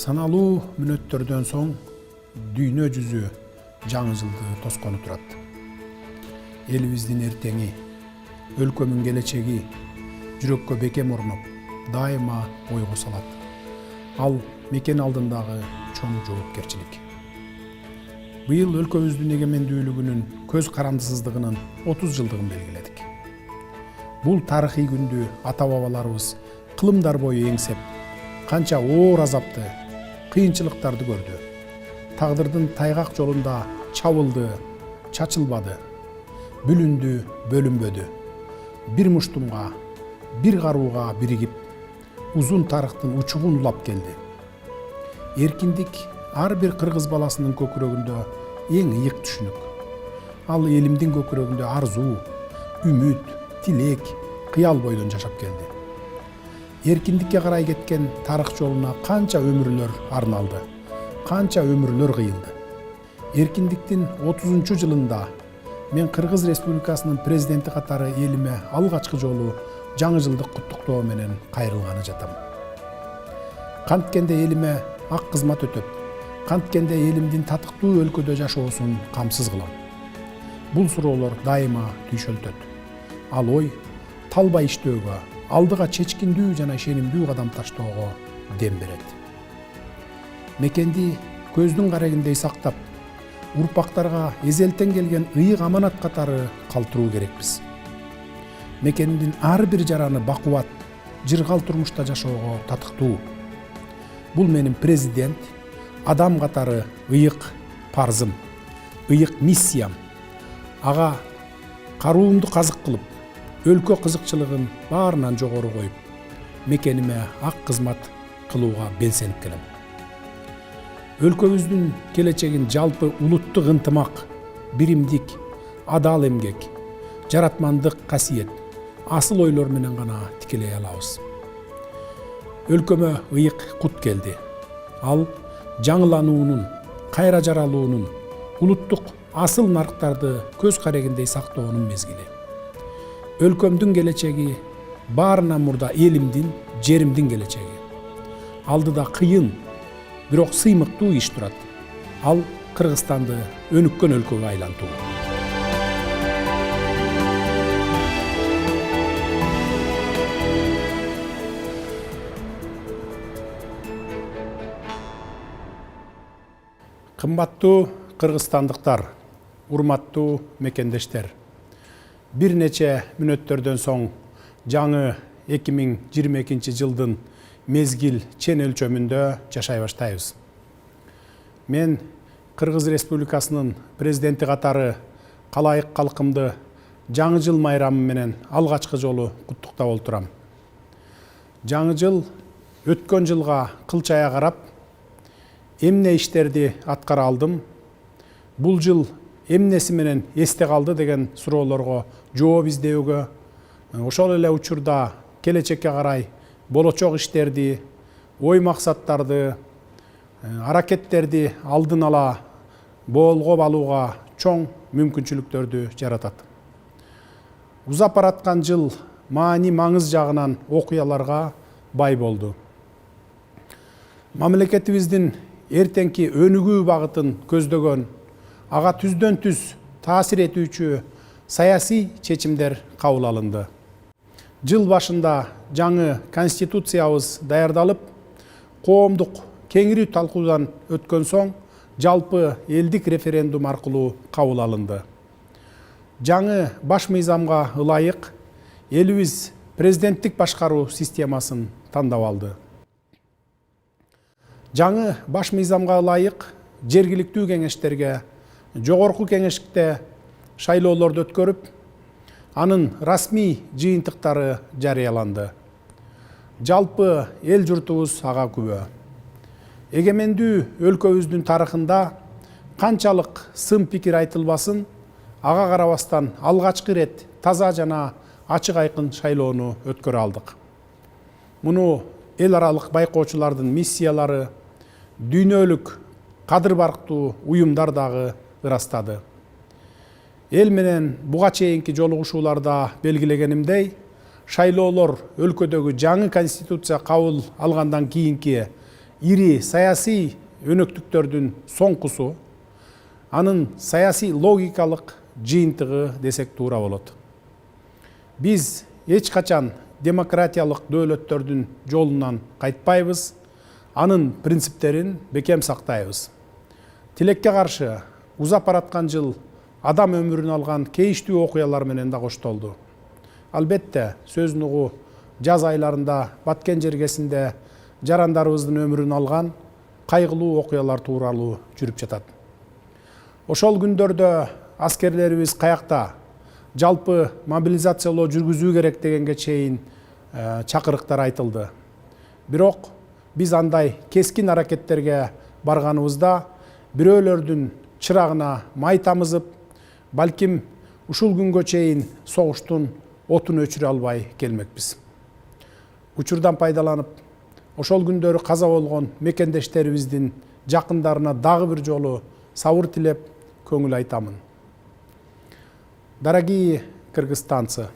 Саналуу мүнөттөрдөн соң дүйнө жүзү жаңы жылды тоскону турат. Элибиздин эртеңи, өлкөмүн келечеги жүрөккө бекем орноп, дайыма ойго салат. Ал мекен алдындагы чоң жоопкерчилик. Быйыл өлкөбүздүн эгемендүүлүгүнүн көз карандысыздыгынын 30 жылдыгын белгиледик. Бул тарыхый күндү ата-бабаларыбыз кылымдар бою эңсеп, канча оор азапты, кыйынчылыктарды көрдү. Тагдырдын тайгак жолунда чабылды, чачылбады, бүлүндү, бөлүнбөдү. Бир муштумга, бир карууга биригип, узун тарыхтын учугун улап келди. Эркиндик ар бир кыргыз баласынын көкүрөгүндө эң ыйык түшүнүк. Ал элимдин көкүрөгүндө арзуу, үмүт, тилек, кыял бойдон жашап келди. Эркиндикке карай кеткен тарых жолуна канча өмүрлөр арналды, канча өмүрлөр кыйылды. Эркиндиктин 30 жылында мен Кыргыз Республикасынын президенти катары элиме алгачкы жолу жаңы жылдык куттуктоо менен кайрылганы жатам. Канткенде элиме ак кызмат өтөп, канткенде элимдин татыктуу өлкөдө жашоосун камсыз кылам. Бул суроолор дайыма түйшөлтөт. Ал ой талбай иштөөгө, алдыга чечкиндүү жана ишенимдүү кадам таштоого дем берет. Мекенди көздүн карегиндей сактап, урпактарга эзелтен келген ыйык аманат катары калтыруу керекпиз. Мекендин ар бир жараны бакубат, жыргал турмушта жашоого татыктуу. Бул менин президент, адам катары ыйык парзым, ыйык миссиям. Ага каруумду казык кылып, өлкө кызыкчылыгын баарынан жогору коюп, мекениме ак кызмат кылууга белсенип келем. Өлкөбүздүн келечегин жалпы улуттук ынтымак, биримдик, адал эмгек, жаратмандык касиет, асыл ойлор менен гана тикелей алабыз. Өлкөмө ыйык кут келди. Ал жаңылануунун, кайра жаралуунун, улуттук асыл нарктарды көз карегиндей сактоонун мезгили. Өлкөмдүн келечеги баарынан мурда элимдин, жеримдин келечеги. Алдыда кыйын, бирок сыймыктуу иш турат. Ал Кыргызстанды өнүккөн өлкөгө айлантуу. Кымбаттуу кыргызстандыктар, урматтуу мекендештер. Бир нече мүнөттөрдөн соң жаңы 2022 жылдын мезгил чен өлчөмүндө жашай баштайбыз. Мен Кыргыз Республикасынын президенти катары калайык калкымды жаңы жыл майрамы менен алгачкы жолу куттуктап олтурам. Жаңы жыл өткөн жылга кылчая карап, эмне иштерди аткара алдым, бул жыл эмнеси менен эсте калды деген суроолорго жооп издөөгө, ошол эле учурда келечекке карай болочок иштерди, ой максаттарды, аракеттерди алдын ала боолгоп алууга чоң мүмкүнчүлүктөрдү жаратат. Узап бараткан жыл маани маңыз жагынан окуяларга бай болду. Мамлекетибиздин эртеңки өнүгүү багытын көздөгөн, ага түздөн түз таасир этүүчү саясий чечимдер кабыл алынды. Жыл башында жаңы конституциябыз даярдалып, коомдук кеңири талкуудан өткөн соң жалпы элдик референдум аркылуу кабыл алынды. Жаңы баш мыйзамга ылайык элибиз президенттик башкаруу системасын тандап алды. Жаңы баш мыйзамга ылайык жергиликтүү кеңештерге, жогорку кеңеште шайлоолорду өткөрүп, анын расмий жыйынтыктары жарыяланды. Жалпы эл журтубуз ага күбө. Эгемендүү өлкөбүздүн тарыхында канчалык сын пикир айтылбасын, ага карабастан алгачкы рет таза жана ачык айкын шайлоону өткөрө алдык. Муну эл аралык байкоочулардын миссиялары, дүйнөлүк кадыр барктуу уюмдар дагы ырастады. Эл менен буга чейинки жолугушууларда белгилегенимдей, шайлоолор өлкөдөгү жаңы конституция кабыл алгандан кийинки ири саясий өнөктүктөрдүн соңкусу, анын саясий логикалык жыйынтыгы десек туура болот. Биз эч качан демократиялык дөөлөттөрдүн жолунан кайтпайбыз, анын принциптерин бекем сактайбыз. Тилекке каршы узап бараткан жыл адам өмүрүн алган кейиштүү окуялар менен да коштолду. Албетте, сөз нугу жаз айларында Баткен жергесинде жарандарыбыздын өмүрүн алган кайгылуу окуялар тууралуу жүрүп жатат. Ошол күндөрдө аскерлерибиз каякта жалпы мобилизациялоо жүргүзүү керек дегенге чейин чакырыктар айтылды. Бирок биз андай кескин аракеттерге барганыбызда бирөөлөрдүн чырагына май тамызып, балким ушул күнгө чейин согуштун отун өчүрө албай келмекпиз. Учурдан пайдаланып, ошол күндөрү каза болгон мекендештерибиздин жакындарына дагы бир жолу сабыр тилеп көңүл айтамын. Дорогие кыргызстанцы,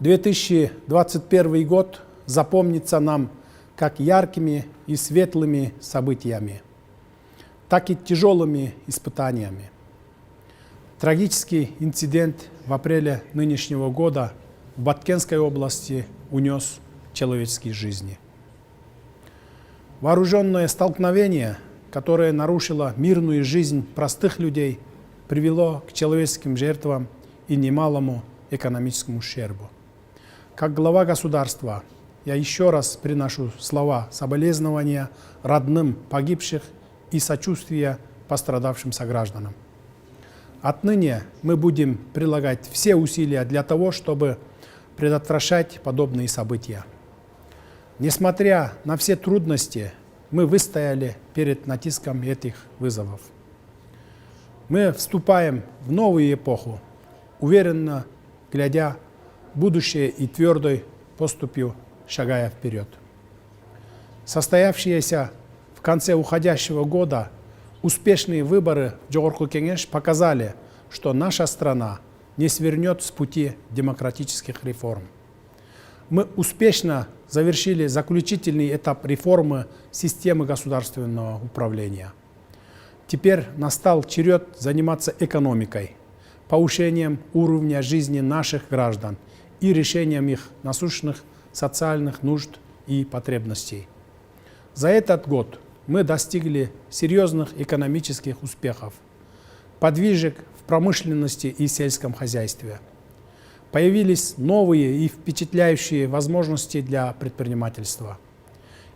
2021 год запомнится нам как яркими и светлыми событиями, так и тяжелыми испытаниями. Трагический инцидент в апреле нынешнего года в Баткенской области унес человеческие жизни. Вооруженное столкновение, которое нарушило мирную жизнь простых людей, привело к человеческим жертвам и немалому экономическому ущербу. Как глава государства я еще раз приношу слова соболезнования родным погибших и сочувствия пострадавшим согражданам. Отныне мы будем прилагать все усилия для того, чтобы предотвращать подобные события. Несмотря на все трудности, мы выстояли перед натиском этих вызовов. Мы вступаем в новую эпоху, уверенно глядя в будущее и твердой поступью шагая вперед. Состоявшиеся в конце уходящего года успешные выборы в Жогорку Кеңеш показали, что наша страна не свернет с пути демократических реформ. Мы успешно завершили заключительный этап реформы системы государственного управления. Теперь настал черед заниматься экономикой, повышением уровня жизни наших граждан и решением их насущных социальных нужд и потребностей. За этот год мы достигли серьезных экономических успехов, подвижек в промышленности и сельском хозяйстве. Появились новые и впечатляющие возможности для предпринимательства.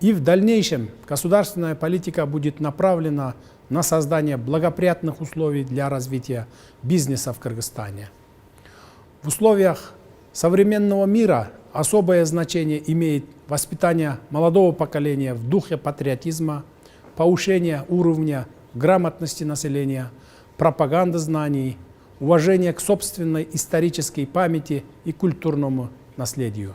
И в дальнейшем государственная политика будет направлена на создание благоприятных условий для развития бизнеса в Кыргызстане. В условиях современного мира особое значение имеет воспитание молодого поколения в духе патриотизма, повышение уровня грамотности населения, пропаганда знаний, уважение к собственной исторической памяти и культурному наследию.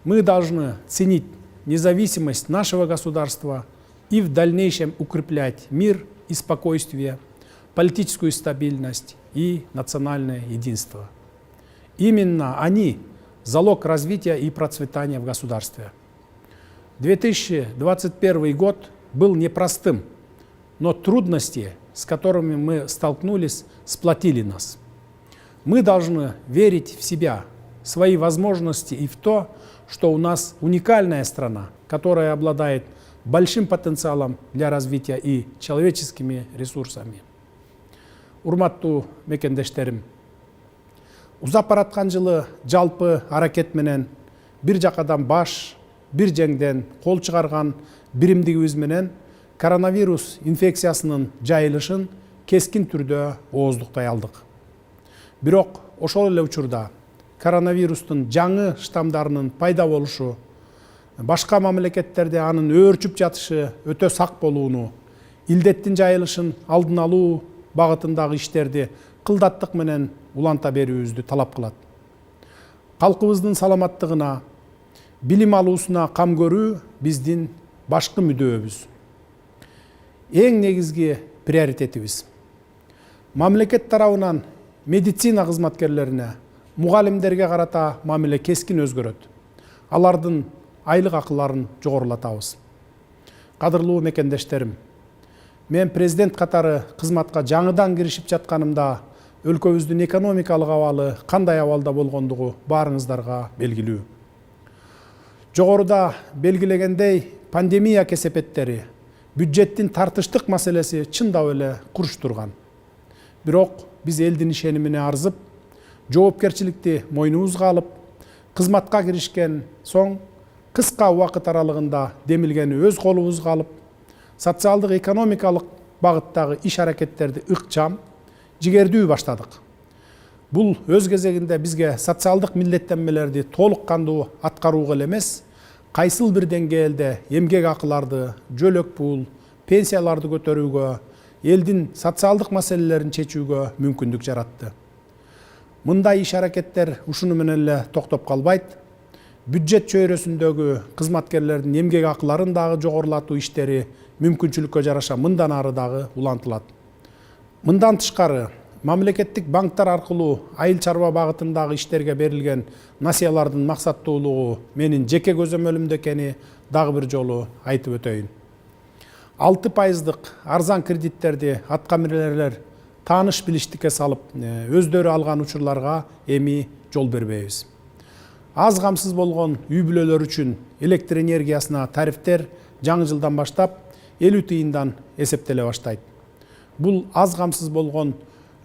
Мы должны ценить независимость нашего государства и в дальнейшем укреплять мир и спокойствие, политическую стабильность и национальное единство. Именно они – залог развития и процветания в государстве. 2021 год был непростым, но трудности, с которыми мы столкнулись, сплотили нас. Мы должны верить в себя, в свои возможности и в то, что у нас уникальная страна, которая обладает большим потенциалом для развития и человеческими ресурсами. Урматтуу мекендештерим, узап бараткан жылы жалпы аракет менен бир жакадан баш, бир жеңден кол чыгарган биримдигибиз менен коронавирус инфекциясынын жайылышын кескин түрдө ооздуктай алдык. Бирок ошол эле учурда коронавирустун жаңы штамдарынын пайда болушу, башка мамлекеттерде анын өөрчүп жатышы өтө сак болууну, илдеттин жайылышын алдын алуу багытындагы иштерди кылдаттык менен уланта берүүбүздү талап кылат. Калкыбыздын саламаттыгына, билим алуусуна кам көрүү биздин башкы мүдөөбүз. Эң негизги приоритетибиз. Мамлекет тарабынан медицина кызматкерлерине, мугалимдерге карата мамиле кескин өзгөрөт. Алардын айлык акыларын жогорулатабыз. Кадырлуу мекендештерим, мен президент катары кызматка жаңыдан киришип жатканымда өлкөбүздүн экономикалык абалы кандай абалда болгондугу баарыңыздарга белгилүү. Жогоруда белгилегендей пандемия кесепеттери, бюджеттин тартыштык маселеси чындап эле курч турган. Бирок биз элдин ишенимине арзып, жоопкерчиликти мойнубузга алып, кызматка киришкен соң кыска убакыт аралыгында демилгени өз колубузга алып, социалдык экономикалык багыттагы иш аракеттерди ыкчам, жигердүү баштадык. Бул өз кезегинде бизге социалдык милдеттенмелерди толук кандуу аткарууга эле эмес, кайсыл бир деңгээлде эмгек акыларды, жөлөк пул, пенсияларды көтөрүүгө, элдин социалдык маселелерин чечүүгө мүмкүндүк жаратты. Мындай иш аракеттер ушуну менен эле токтоп калбайт. Бюджет чөйрөсүндөгү кызматкерлердин эмгек акыларын дагы жогорулатуу иштери мүмкүнчүлүккө жараша мындан ары дагы улантылат. Мындан тышкары, мамлекеттик банктар аркылуу айыл чарба багытындагы иштерге берилген насыялардын максаттуулугу менин жеке көзөмөлүмдө экени дагы бир жолу айтып өтөйүн. 6% арзан кредиттерди аткаминерлер тааныш билиштикке салып, өздөрү алган учурларга эми жол бербейбиз. Аз камсыз болгон үй бүлөлөр үчүн электр энергиясына тарифтер жаңы жылдан баштап 50 тыйындан эсептеле баштайт. Бул аз камсыз болгон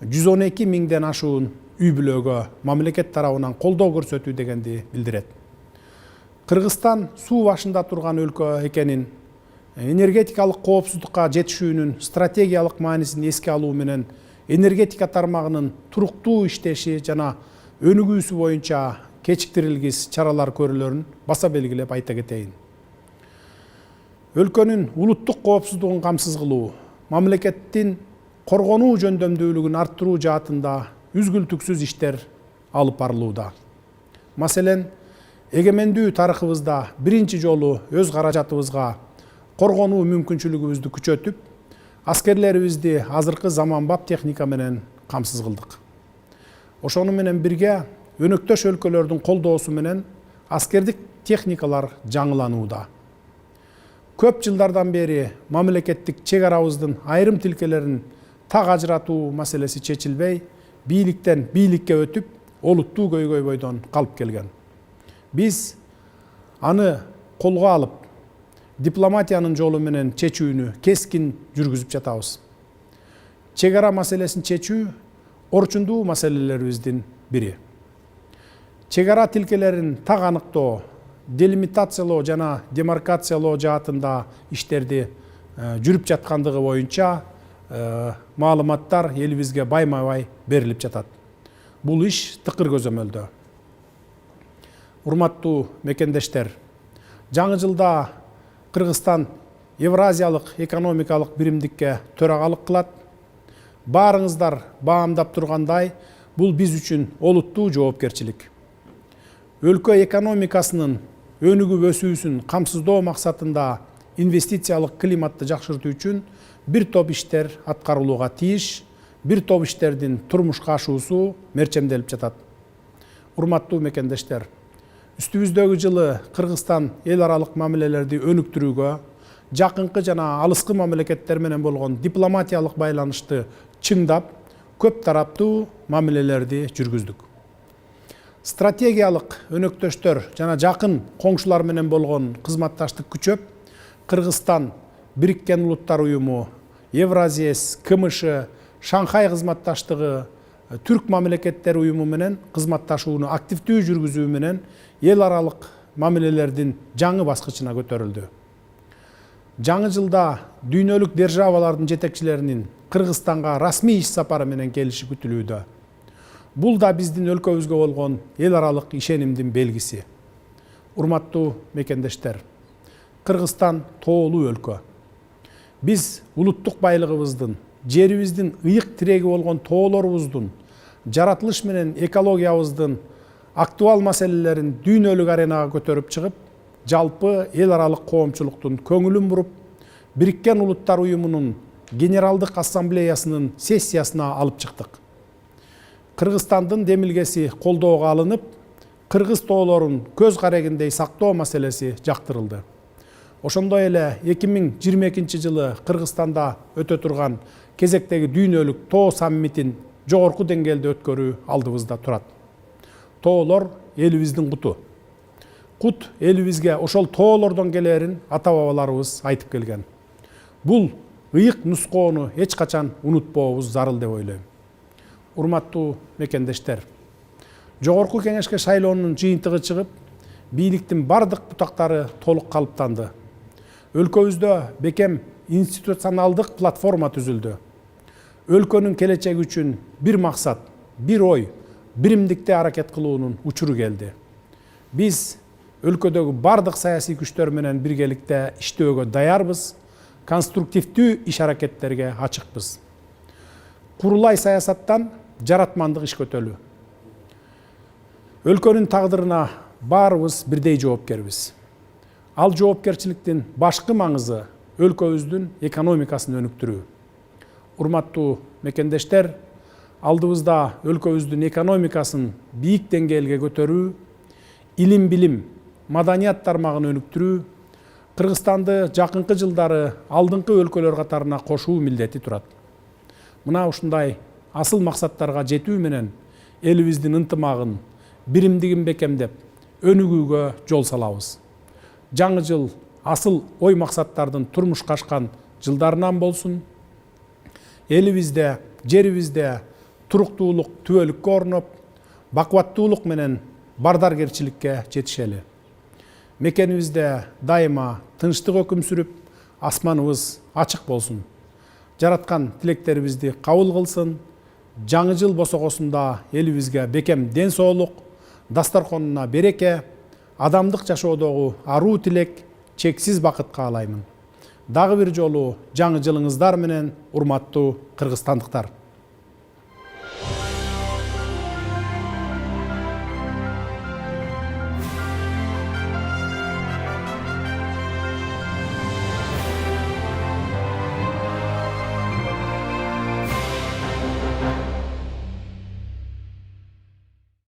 112 миңден ашуун үй бүлөгө мамлекет тарабынан колдоо көрсөтүү дегенди билдирет. Кыргызстан суу башында турган өлкө экенин, энергетикалык коопсуздукка жетишүүнүн стратегиялык маанисин эске алуу менен энергетика тармагынын туруктуу иштеши жана өнүгүүсү боюнча кечиктирилгис чаралар көрүүлөрүн баса белгилеп айта кетейин. Өлкөнүн улуттук коопсуздугун камсыз кылуу, мамлекеттин коргонуу жөндөмдүүлүгүн арттыруу жаатында үзгүлтүксүз иштер алып барылууда. Маселен, эгемендүү тарыхыбызда биринчи жолу өз каражатыбызга коргонуу мүмкүнчүлүгүбүздү күчөтүп, аскерлерибизди азыркы заманбап техника менен камсыз кылдык. Ошону менен бирге өнөктөш өлкөлөрдүн колдоосу менен аскердик техникалар жаңыланууда. Көп жылдардан бери мамлекеттик чек арабыздын айрым тилкелерин так ажыратуу маселеси чечилбей, бийликтен бийликке өтүп, олуттуу көйгөй бойдон калып келген. Биз аны колго алып, дипломатиянын жолу менен чечүүнү кескин жүргүзүп жатабыз. Чек ара маселесин чечүү орчундуу маселелерибиздин бири. Чек ара тилкелерин так аныктоо, делимитациялоо жана демаркациялоо жаатында иштерди жүрүп жаткандыгы боюнча маалыматтар элибизге байма-бай берилип жатат. Бул иш тыкыр көзөмөлдө. Урматтуу мекендештер, жаңы жылда Кыргызстан Евразиялык экономикалык биримдикке төрагалык кылат. Баарыңыздар баамдап тургандай, бул биз үчүн олуттуу жоопкерчилик. Өлкө экономикасынын өнүгүп өсүүсүн камсыздоо максатында инвестициялык климатты жакшыртуу үчүн бир топ иштер аткарылууга тийиш, бир топ иштердин турмушка ашуусу мерчемделип жатат. Урматтуу мекендештер, үстүбүздөгү жылы Кыргызстан эл аралык мамилелерди өнүктүрүүгө, жакынкы жана алыскы мамлекеттер менен болгон дипломатиялык байланышты чыңдап, көп тараптуу мамилелерди жүргүздүк. Стратегиялык өнөктөштөр жана жакын коңшулар менен болгон кызматташтык күчөп, Кыргызстан Бириккен Улуттар Уюму, Евразиес, КМШ, Шанхай кызматташтыгы, Түрк мамлекеттер уюму менен кызматташууну активдүү жүргүзүү менен эл аралык мамилелердин жаңы баскычына көтөрүлдү. Жаңы жылда дүйнөлүк державалардын жетекчилеринин Кыргызстанга расмий иш сапары менен келиши күтүлүүдө. Бул да биздин өлкөбүзгө болгон эл аралык ишенимдин белгиси. Урматтуу мекендештер, Кыргызстан тоолуу өлкө. Биз улуттук байлыгыбыздын, жерибиздин ыйык тиреги болгон тоолорубуздун, жаратылыш менен экологиябыздын актуал маселелерин дүйнөлүк аренага көтөрүп чыгып, жалпы эл аралык коомчулуктун көңүлүн буруп, Бириккен Улуттар Уюмунун Генералдык Ассамблеясынын сессиясына алып чыктык. Кыргызстандын демилгеси колдоого алынып, кыргыз тоолорун көз карегиндей сактоо маселеси жактырылды. Ошондой эле 2022 жылы Кыргызстанда өтө турган кезектеги дүйнөлүк тоо саммитин жогорку деңгээлде өткөрүү алдыбызда турат. Тоолор элибиздин куту. Кут элибизге ошол тоолордон келерин ата бабаларыбыз айтып келген. Бул ыйык нускоону эч качан унутпообуз зарыл деп ойлойм. Урматтуу мекендештер, жогорку кеңешке шайлоонун жыйынтыгы чыгып, бийликтин бардык бутактары толук калыптанды. Өлкөбүздө бекем институционалдык платформа түзүлдү. Өлкөнүн келечеги үчүн бир максат, бир ой, биримдикте аракет кылуунун учуру келди. Биз өлкөдөгү бардык саясий күчтөр менен биргеликте иштөөгө даярбыз, конструктивдүү иш аракеттерге ачыкпыз. Курулай саясаттан жаратмандык иш көтөлүү. Өлкөнүн тагдырына баарыбыз бирдей жоопкербиз. Ал жоопкерчиликтин башкы маңызы өлкөбүздүн экономикасын өнүктүрүү. Урматтуу мекендештер, алдыбызда өлкөбүздүн экономикасын бийик деңгээлге көтөрүү, илим билим, маданият тармагын өнүктүрүү, Кыргызстанды жакынкы жылдары алдыңкы өлкөлөр катарына кошуу милдети турат. Мына ушундай асыл максаттарга жетүү менен элибиздин ынтымагын, биримдигин бекемдеп, өнүгүүгө жол салабыз. Жаңы жыл асыл ой максаттардын турмушка ашкан жылдарынан болсун. Элибизде, жерибизде туруктуулук, түбөлүккө орноп, бакубаттуулук менен бардаргерчиликке жетишели. Мекенибизде дайыма тынчтык өкүм сүрүп, асманыбыз ачык болсун. Жараткан тилектерибизди кабыл кылсын. Жаңы жыл босогосунда элибизге бекем ден соолук, дастарконуна береке, адамдык жашоодогу аруу тилек, чексиз бакыт каалаймын. Дагы бир жолу жаңы жылыңыздар менен, урматтуу кыргызстандыктар.